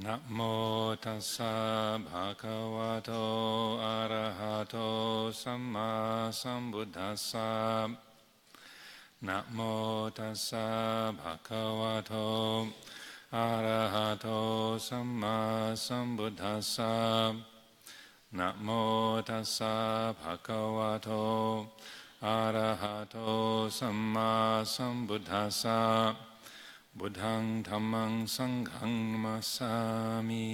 นะโมตัสสะภะคะวะโตอะระหะโตสัมมาสัมพุทธัสสะนะโมตัสสะภะคะวะโตอะระหะโตสัมมาสัมพุทธัสสะนะโมตัสสะภะคะวะโตอะระหะโตสัมมาสัมพุทธัสสะบุตังธัมมังสังฆังนัมัสสามิ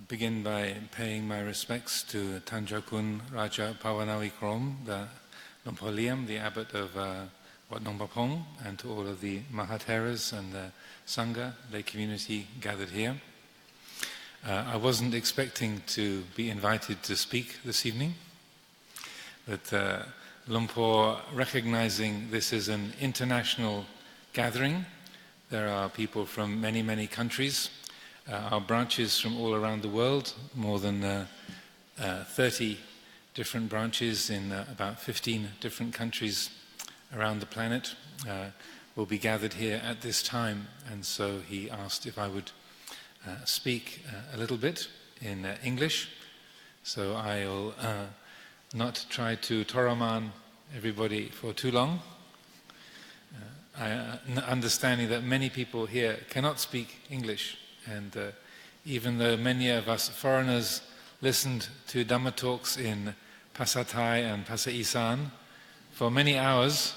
Begin by paying my respects to Tanjakun Raja Pavanawikrom, the Lumpur, the abbot of Wat Nong Papong, and to all of the Mahatheras and the Sangha, lay community gathered here. I wasn't expecting to be invited to speak this evening, but Lumpur, recognizing this as an international gathering, there are people from many, many countries, our branches from all around the world, more than 30 different branches in about 15 different countries around the planet will be gathered here at this time, and so he asked if I would speak a little bit in English, so I'll not try to Toraman everybody for too long. Understanding that many people here cannot speak English, and even though many of us foreigners listened to Dhamma talks in Phasa Thai and Phasa Isan for many hours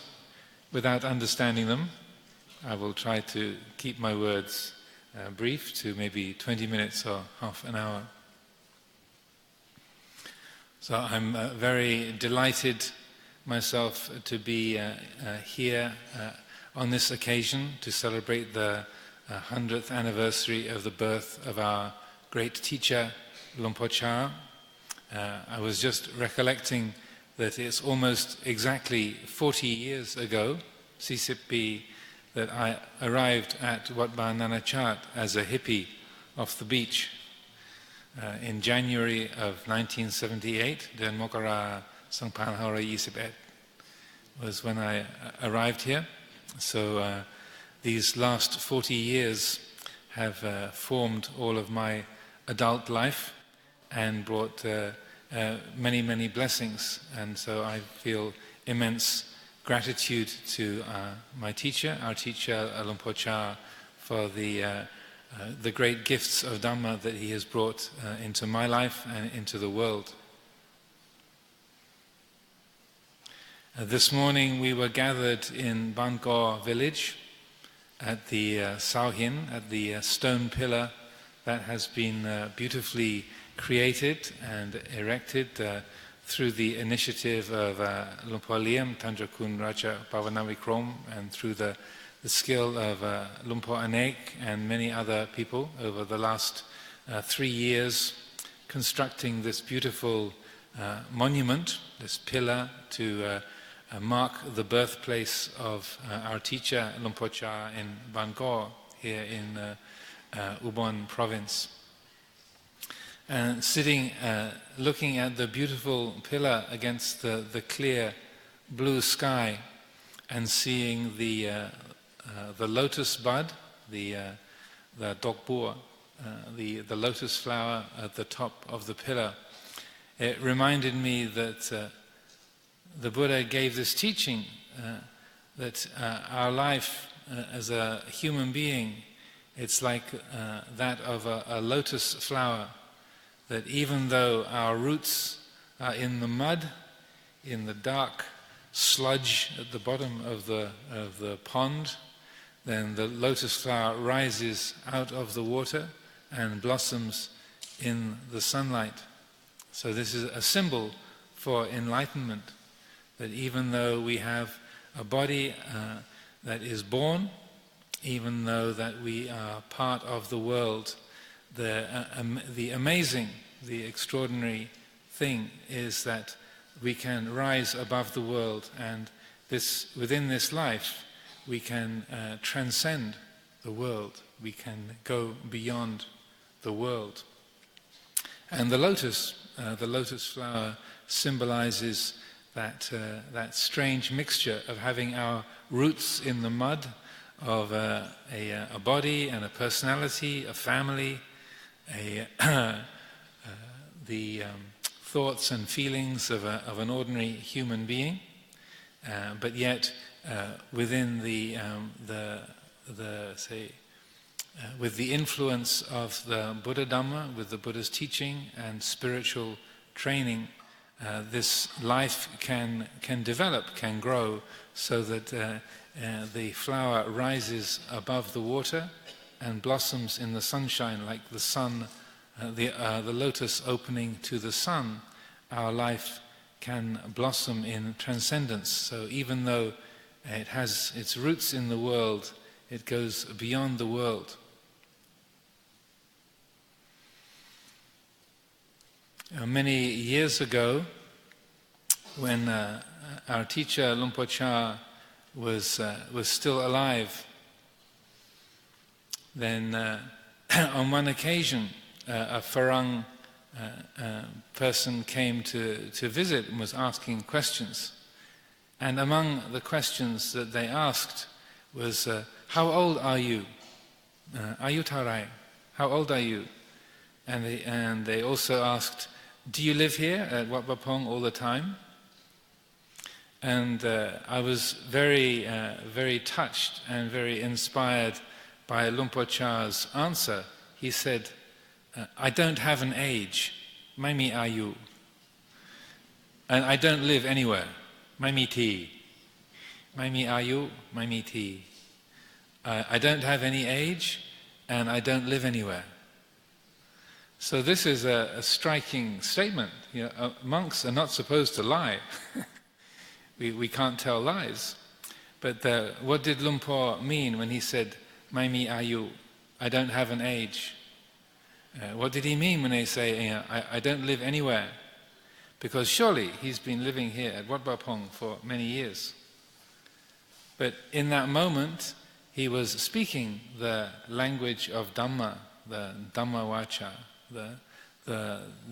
without understanding them, I will try to keep my words brief to maybe 20 minutes or half an hour. So I'm very delighted myself to be here on this occasion to celebrate the 100th anniversary of the birth of our great teacher, Lumpur Cha. I was just recollecting that it's almost exactly 40 years ago, Sisipi, that I arrived at Wat Ba Nanachat as a hippie off the beach. In January of 1978, ดือนมกราคม 2521 was when I arrived here. So these last 40 years have formed all of my adult life and brought many, many blessings. And so I feel immense gratitude to my teacher, our teacher Lumpur Cha, for the great gifts of Dhamma that he has brought into my life and into the world. This morning we were gathered in Bangor village at the Sauhin, at the stone pillar that has been beautifully created and erected through the initiative of Lumpur Liam, Tanjakun Raja Pavanawikrom, and through the skill of Lumpur Anek and many other people over the last 3 years, constructing this beautiful monument, this pillar, to mark the birthplace of our teacher Lumpur Cha in Bangor, here in Ubon province. And sitting, looking at the beautiful pillar against the clear blue sky, and seeing the lotus bud, the dokbur, the lotus flower at the top of the pillar, it reminded me that the Buddha gave this teaching that our life as a human being, it's like that of a lotus flower, that even though our roots are in the mud, in the dark sludge at the bottom of the pond, then the lotus flower rises out of the water and blossoms in the sunlight. So this is a symbol for enlightenment, that even though we have a body that is born, even though that we are part of the world, the amazing, the extraordinary thing is that we can rise above the world, and within this life we can transcend the world, we can go beyond the world. And the lotus flower symbolizes that strange mixture of having our roots in the mud of a body and a personality, a family, the thoughts and feelings of an ordinary human being, but yet within with the influence of the Buddha Dhamma, with the Buddha's teaching and spiritual training, this life can develop, can grow, so that the flower rises above the water and blossoms in the sunshine like the sun, the lotus opening to the sun. Our life can blossom in transcendence. So even though it has its roots in the world, it goes beyond the world. Many years ago, when our teacher Luang Por Chah was still alive, then on one occasion a Farang person came to visit and was asking questions. And among the questions that they asked was, how old are you? Ayu Tarai, how old are you? And they also asked, do you live here at Wat Pah Pong all the time? And I was very touched and very inspired by Luang Por Chah's answer. He said, I don't have an age, mai mi ayu, and I don't live anywhere, mai mi ti, mai mi ayu, mai mi ti. I don't have any age, and I don't live anywhere. So this is a striking statement. You know, monks are not supposed to lie. we can't tell lies. But what did Luang Por mean when he said, mai mi ayu, I don't have an age? What did he mean when they say, I don't live anywhere? Because surely he's been living here at Wat Pah Pong for many years. But in that moment, he was speaking the language of Dhamma, the Dhamma Vacha,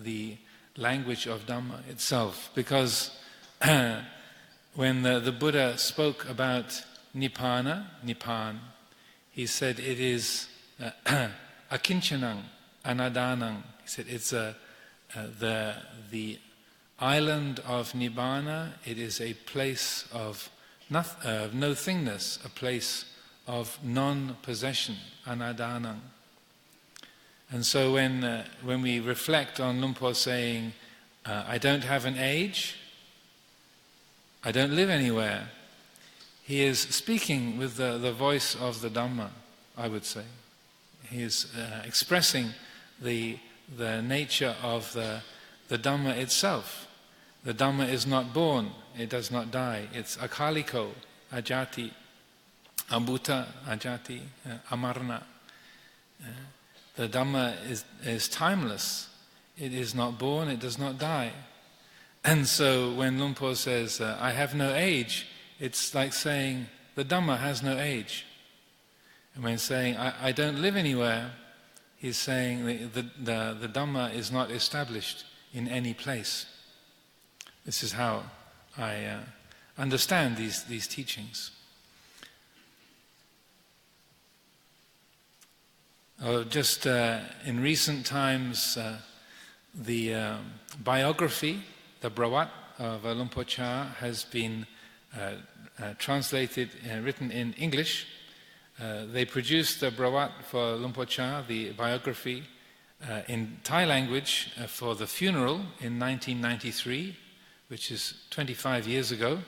the language of Dhamma itself. Because when the Buddha spoke about Nibbana, he said it is akinchanang, anadanang. He said it's the island of Nibbana. It is a place of no-thingness, a place of non-possession, anadanang. And so when we reflect on Luang Por saying, I don't have an age, I don't live anywhere, he is speaking with the voice of the Dhamma, I would say. He is expressing the nature of the Dhamma itself. The Dhamma is not born, it does not die. It's akaliko, ajati, abhuta, ajati, amarna. The Dhamma is timeless. It is not born, it does not die. And so when Luang Por says, I have no age, it's like saying, the Dhamma has no age. And when saying, I don't live anywhere, he's saying the Dhamma is not established in any place. This is how I understand these teachings. Just in recent times, the biography, the Brawat of Luang Por Chah has been translated, written in English. They produced the Brawat for Luang Por Chah, the biography, in Thai language for the funeral in 1993, which is 25 years ago.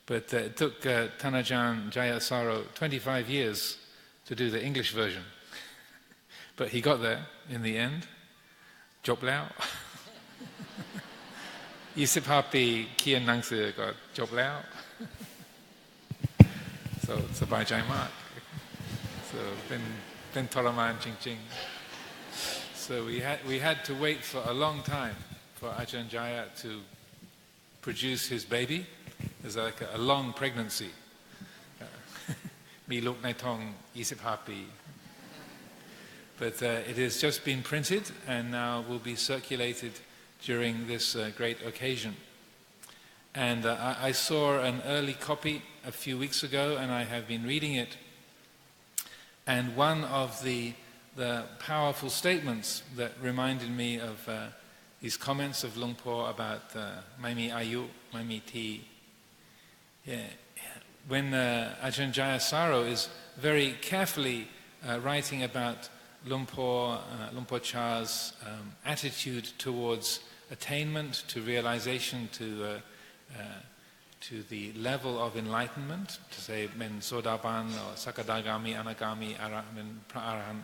But it took Thanajan Jayasaro 25 years to do the English version. But he got there in the end. จบแล้ว 25 ปีเขียนหนังสือก็จบแล้ว so สบายใจมาก so เป็นทรมานจริงๆ so we had to wait for a long time for Ajahn Jaya to produce his baby. It was like a long pregnancy. มีลูกในท้อง25 ปี But it has just been printed and now will be circulated during this great occasion. And I saw an early copy a few weeks ago, and I have been reading it. And one of the powerful statements that reminded me of these comments of Luang Por about mai mi ayu, mai mi ti. When Ajahn Jayasaro is very carefully writing about Luang Por Cha's attitude towards attainment, to realization, to the level of enlightenment, to say men Sodapan or Sakadagami, Anagami, Arahant.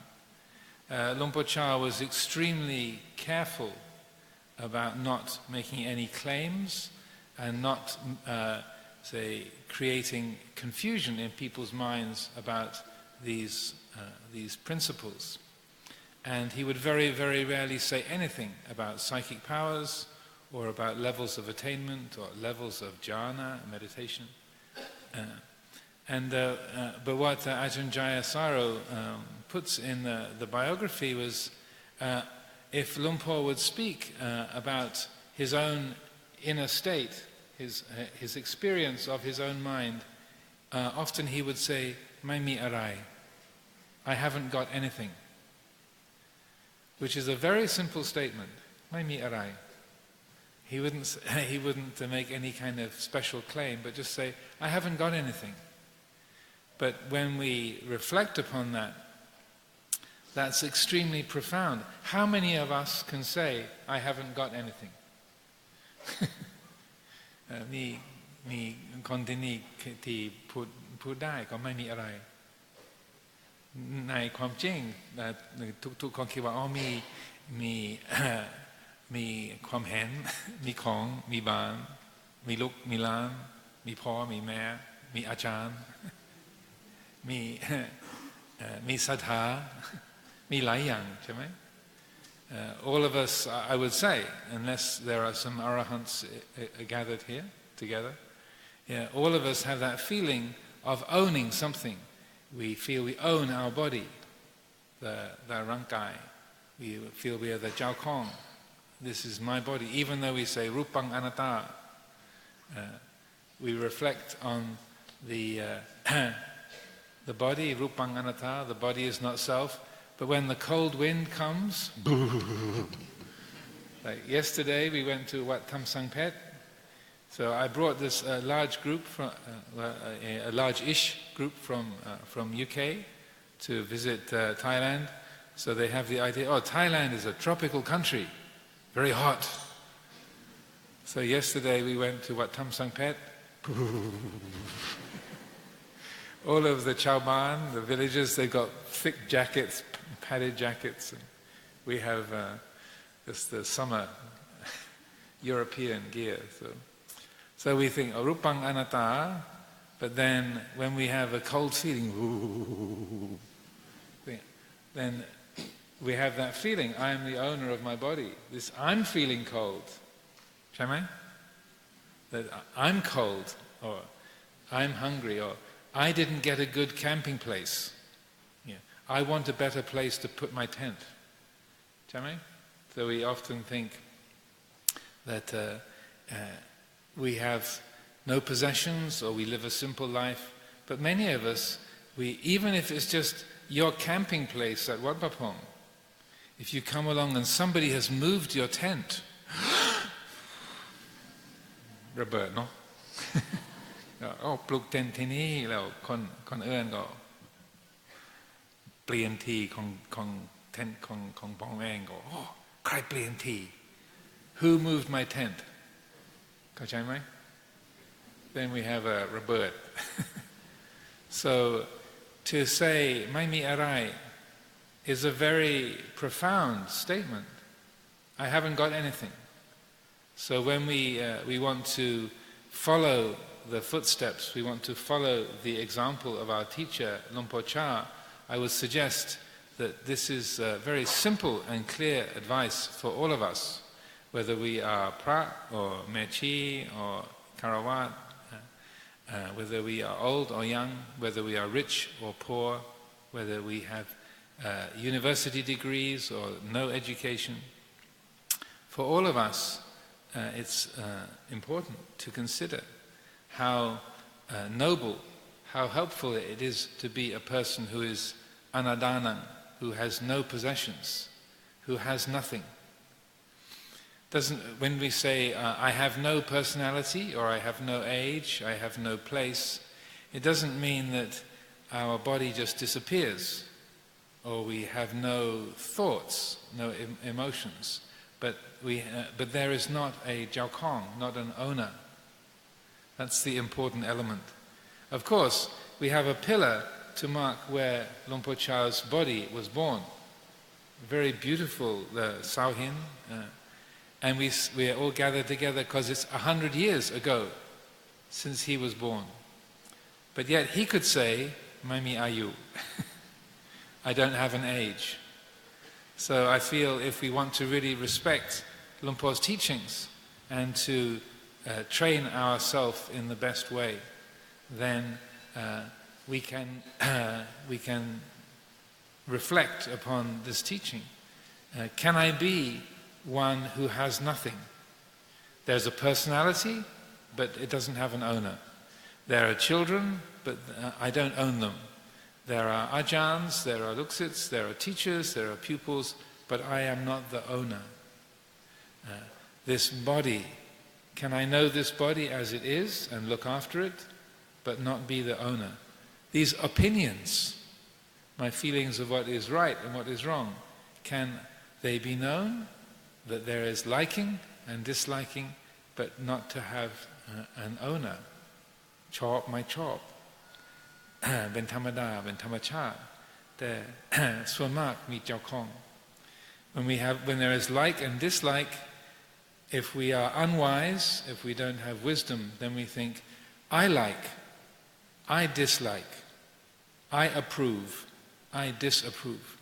Luang Por Cha was extremely careful about not making any claims and not, creating confusion in people's minds about these principles. And he would very, very rarely say anything about psychic powers or about levels of attainment or levels of jhana, meditation. But what Ajahn Jayasaro puts in the biography was, if Luang Por would speak about his own inner state, his experience of his own mind, often he would say, "Mai mi arai," I haven't got anything. Which is a very simple statement. Mai mi arai. He wouldn't make any kind of special claim, but just say, I haven't got anything. But when we reflect upon that, that's extremely profound. How many of us can say, I haven't got anything? มีคนที่นี่ที่พูดได้ก็ไม่มีอะไรในความจริงทุกคนคิดว่ามีความเห็นมีของมีบ้านมีลูกมีหลานมีพ่อมีแม่มีอาจารย์มีศรัทธามีหลายอย่างใช่ไหม all of us, I would say, unless there are some arahants gathered here together, all of us have that feeling of owning something. We feel we own our body, the rankai. We feel we are the Jiao Kong. This is my body. Even though we say Rupang Anatta, we reflect on the body, Rupang Anatta, the body is not self. But when the cold wind comes, like yesterday we went to Wat Tham Sang Phet. So I brought this large group, a large-ish group from UK to visit Thailand. So they have the idea, Thailand is a tropical country, very hot. So yesterday we went to Wat Tham Sang Phet. All of the Chauban, the villagers, they've got thick jackets, padded jackets. And we have just the summer European gear. So we think, Rupang Anatta, but then when we have a cold feeling, then we have that feeling, I am the owner of my body. I'm feeling cold. Shall that I'm cold, or I'm hungry, or I didn't get a good camping place. I want a better place to put my tent. So we often think that we have no possessions or we live a simple life. But many of us, even if it's just your camping place at Wat Papong, if you come along and somebody has moved your tent, Robert, no? ปลูกเต็นท์ที่นี่แล้วคนอื่นก็เปลี่ยนที่ของเต็นท์ของปองเองก็ใครเปลี่ยนที่ Who moved my tent? เข้าใจไหม Then we have a rebirth. So to say ไม่มีอะไร is a very profound statement. I haven't got anything. So when we want to follow the footsteps, we want to follow the example of our teacher, Luang Por Cha, I would suggest that this is very simple and clear advice for all of us, whether we are pra or mechi or karawat, whether we are old or young, whether we are rich or poor, whether we have university degrees or no education. For all of us, it's important to consider how noble, how helpful it is to be a person who is anadanam, who has no possessions, who has nothing. When we say, I have no personality, or I have no age, I have no place, it doesn't mean that our body just disappears, or we have no thoughts, no emotions. But there is not a jiaokong, not an owner. That's the important element. Of course, we have a pillar to mark where Luang Por Chah's body was born. Very beautiful, the Sauhin. And we are all gathered together because it's 100 years ago since he was born. But yet he could say, Maimi Ayu, I don't have an age. So I feel if we want to really respect Luang Por's teachings and to train ourselves in the best way, then we can reflect upon this teaching. Can I be one who has nothing? There's a personality, but it doesn't have an owner. There are children, but I don't own them. There are ajans, there are luksits, there are teachers, there are pupils, but I am not the owner. This body, can I know this body as it is and look after it, but not be the owner? These opinions, my feelings of what is right and what is wrong, can they be known? That there is liking and disliking, but not to have an owner. Chop my chop. Ben thamada, ben thamachat. Swamak mi jiaokong. When there is like and dislike, if we are unwise, if we don't have wisdom, then we think, I like, I dislike, I approve, I disapprove.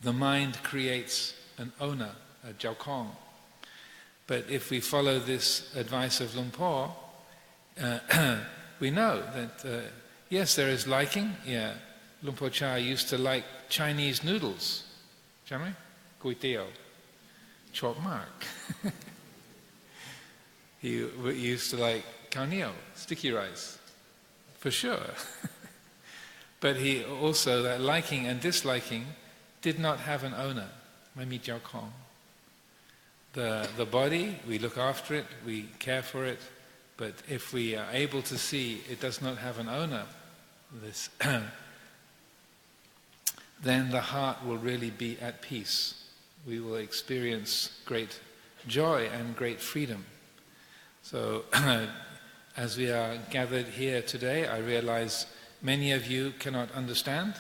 The mind creates an owner, a jiaokong. But if we follow this advice of Luang Por, we know that, yes, there is liking. Yeah, Luang Por Chah used to like Chinese noodles. Jamai? Kui teo. Chop mark. He used to like kao nio, sticky rice. For sure. But he also, that liking and disliking did not have an owner. Maimi jiaokong. The body, we look after it, we care for it, but if we are able to see it does not have an owner, then the heart will really be at peace. We will experience great joy and great freedom. So, as we are gathered here today, I realize many of you cannot understand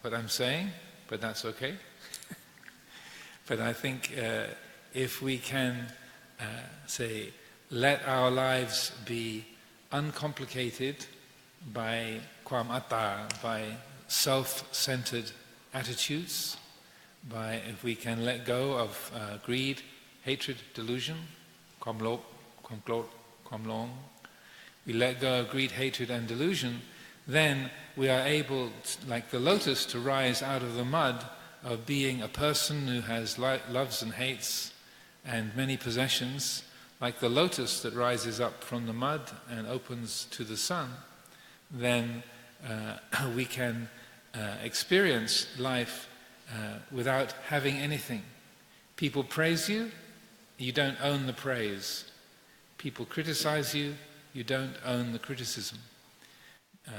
what I'm saying, but that's okay. But I think if we can, let our lives be uncomplicated by kwam atta, by self-centered attitudes, if we can let go of greed, hatred, delusion, kwam lop, kwam klot, kwam long, we let go of greed, hatred and delusion, then we are able, like the lotus, to rise out of the mud of being a person who has loves and hates and many possessions, like the lotus that rises up from the mud and opens to the sun. Then we can experience life without having anything. People praise you, you don't own the praise. People criticize you, you don't own the criticism.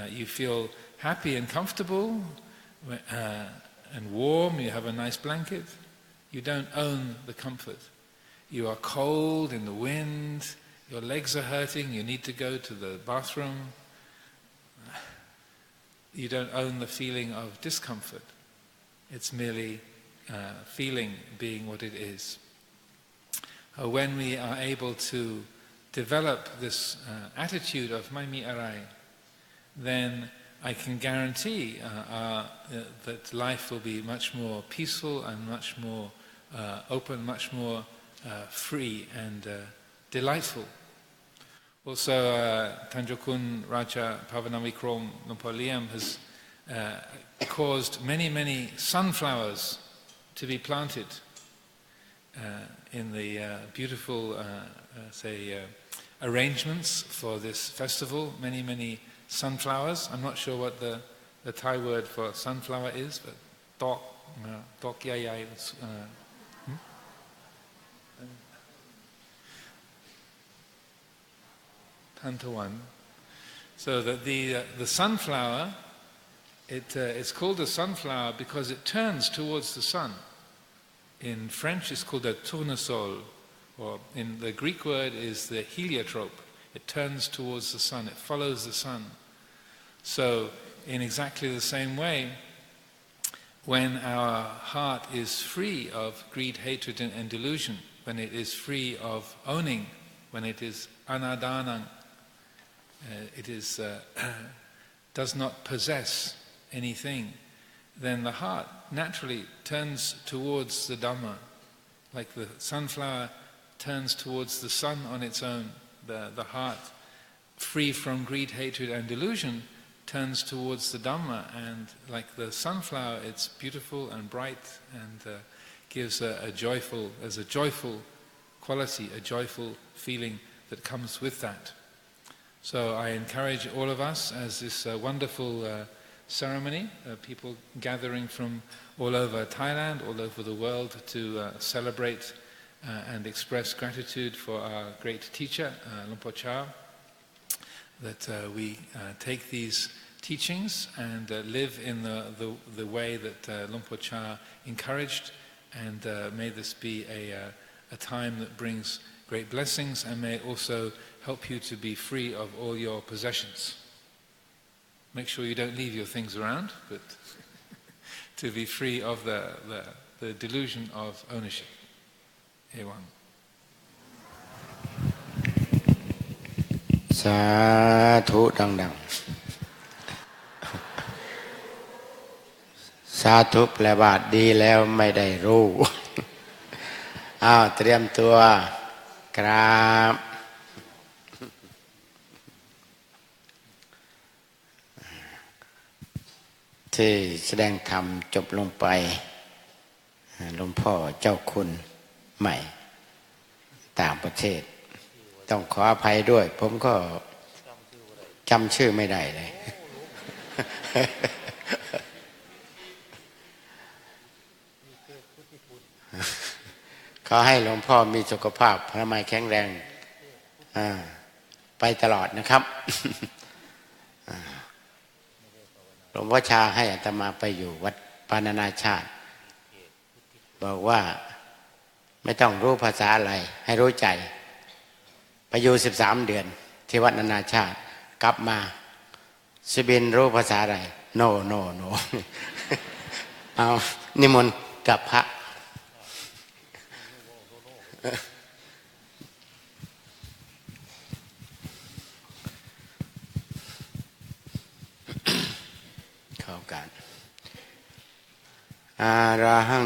You feel happy and comfortable and warm, you have a nice blanket, you don't own the comfort. You are cold in the wind, your legs are hurting, you need to go to the bathroom. You don't own the feeling of discomfort. It's merely feeling being what it is. When we are able to develop this attitude of Maimi Arai, then I can guarantee that life will be much more peaceful and much more open, much more free and delightful. Also, Tanjokun Raja Pavanamikrom Luang Por Liam has caused many, many sunflowers to be planted in the beautiful, arrangements for this festival. Many sunflowers. I'm not sure what the Thai word for sunflower is, but tok yai Tantawan. So that the sunflower, it's called a sunflower because it turns towards the sun. In French, it's called a tournesol, or in the Greek word is the heliotrope. It turns towards the sun. It follows the sun. So, in exactly the same way, when our heart is free of greed, hatred, and delusion, when it is free of owning, when it is anadanang, it is does not possess anything, then the heart naturally turns towards the Dhamma, like the sunflower turns towards the sun on its own. The heart, free from greed, hatred, and delusion, turns towards the Dhamma, and like the sunflower, it's beautiful and bright and gives a joyful quality, a joyful feeling that comes with that. So I encourage all of us, as this wonderful ceremony, people gathering from all over Thailand, all over the world, to celebrate and express gratitude for our great teacher, Luang Por Chah, that we take these teachings and live in the way that Luang Por Chah encouraged, and may this be a time that brings great blessings, and may also help you to be free of all your possessions. Make sure you don't leave your things around, but to be free of the delusion of ownership. Ewan. สาธุดังๆสาธุแปลว่าดีแล้วไม่ได้รู้เตรียมตัวกราบที่แสดงธรรมจบลงไปหลวงพ่อเจ้าคุณใหม่ต่างประเทศต้องขออภัยด้วยผมก็จำชื่อไม่ได้เลยขอให้หลวงพ่อมีสุขภาพพระมัยแข็งแรงไปตลอดนะครับหลวงพ่อชาให้อาตมาไปอยู่วัดปานานาชาติบอกว่าไม่ต้องรู้ภาษาอะไรให้รู้ใจไปอยู่13 เดือนที่วัดนานาชาติกลับมาสุบินรู้ภาษาอะไรโนเอานิมนต์กับพระเข้ากันอาราหัง